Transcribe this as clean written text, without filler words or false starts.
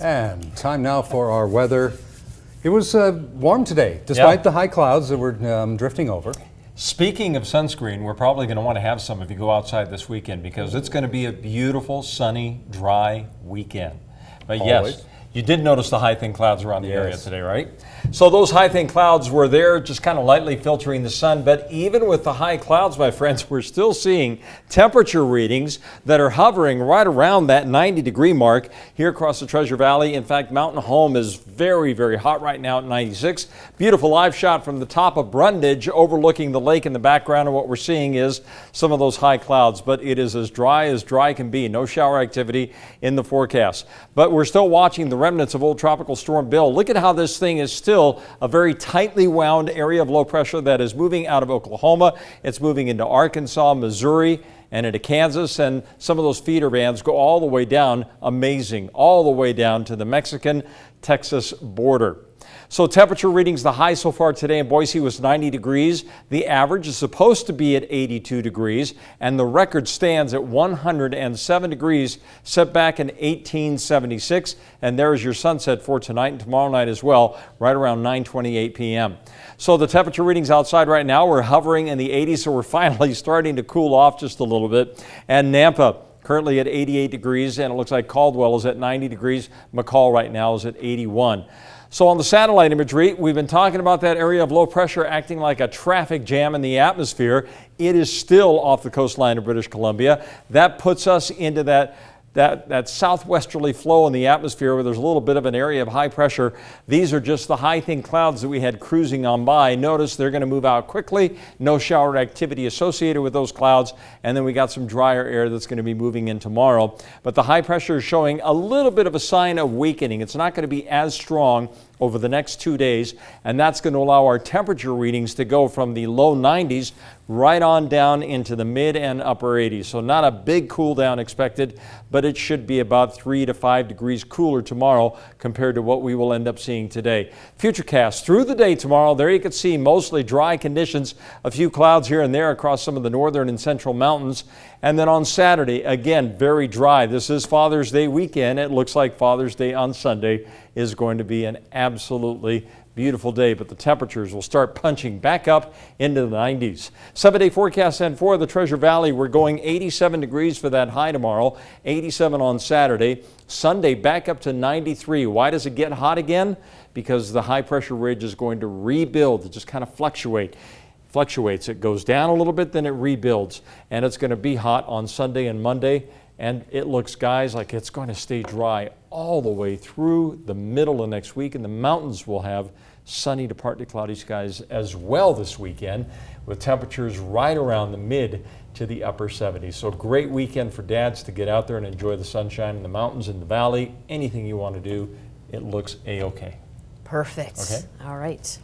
And time now for our weather. It was warm today, despite the high clouds that were drifting over. Speaking of sunscreen, we're probably going to want to have some if you go outside this weekend because it's going to be a beautiful, sunny, dry weekend. But yes, you did notice the high thin clouds around the area today, right? So those high thin clouds were there just kind of lightly filtering the sun, but even with the high clouds, my friends, we're still seeing temperature readings that are hovering right around that 90-degree mark here across the Treasure Valley. In fact, Mountain Home is very, very hot right now at 96. Beautiful live shot from the top of Brundage overlooking the lake in the background, and what we're seeing is some of those high clouds, but it is as dry can be. No shower activity in the forecast. But we're still watching the remnants of old Tropical Storm Bill. Look at how this thing is still a very tightly wound area of low pressure that is moving out of Oklahoma. It's moving into Arkansas, Missouri, and into Kansas, and some of those feeder bands go all the way down, amazing, all the way down to the Mexican-Texas border. So temperature readings, the high so far today in Boise was 90 degrees. The average is supposed to be at 82 degrees, and the record stands at 107 degrees, set back in 1876. And there's your sunset for tonight and tomorrow night as well, right around 9:28 p.m. So the temperature readings outside right now, we're hovering in the 80s, so we're finally starting to cool off just a little bit. And Nampa, currently at 88 degrees, and it looks like Caldwell is at 90 degrees. McCall right now is at 81. So on the satellite imagery, we've been talking about that area of low pressure acting like a traffic jam in the atmosphere. It is still off the coastline of British Columbia. That puts us into that southwesterly flow in the atmosphere where there's a little bit of an area of high pressure. These are just the high thin clouds that we had cruising on by. Notice they're going to move out quickly. No shower activity associated with those clouds. And then we got some drier air that's going to be moving in tomorrow. But the high pressure is showing a little bit of a sign of weakening. It's not going to be as strong over the next 2 days, and that's going to allow our temperature readings to go from the low 90s right on down into the mid and upper 80s. So not a big cool down expected, but it should be about 3 to 5 degrees cooler tomorrow compared to what we will end up seeing today. Futurecast through the day tomorrow, there you can see mostly dry conditions, a few clouds here and there across some of the northern and central mountains. And then on Saturday, again, very dry. This is Father's Day weekend. It looks like Father's Day on Sunday is going to be an absolutely beautiful day, but the temperatures will start punching back up into the 90s. 7-day forecast, and for the Treasure Valley, we're going 87 degrees for that high tomorrow, 87 on Saturday. Sunday back up to 93. Why does it get hot again? Because the high pressure ridge is going to rebuild. It just kind of fluctuates. It goes down a little bit, then it rebuilds, and it's going to be hot on Sunday and Monday. And it looks, guys, like it's going to stay dry all the way through the middle of next week. And the mountains will have sunny to partly cloudy skies as well this weekend, with temperatures right around the mid to the upper 70s. So great weekend for dads to get out there and enjoy the sunshine in the mountains, in the valley. Anything you want to do, it looks A-OK. Perfect. Okay. All right.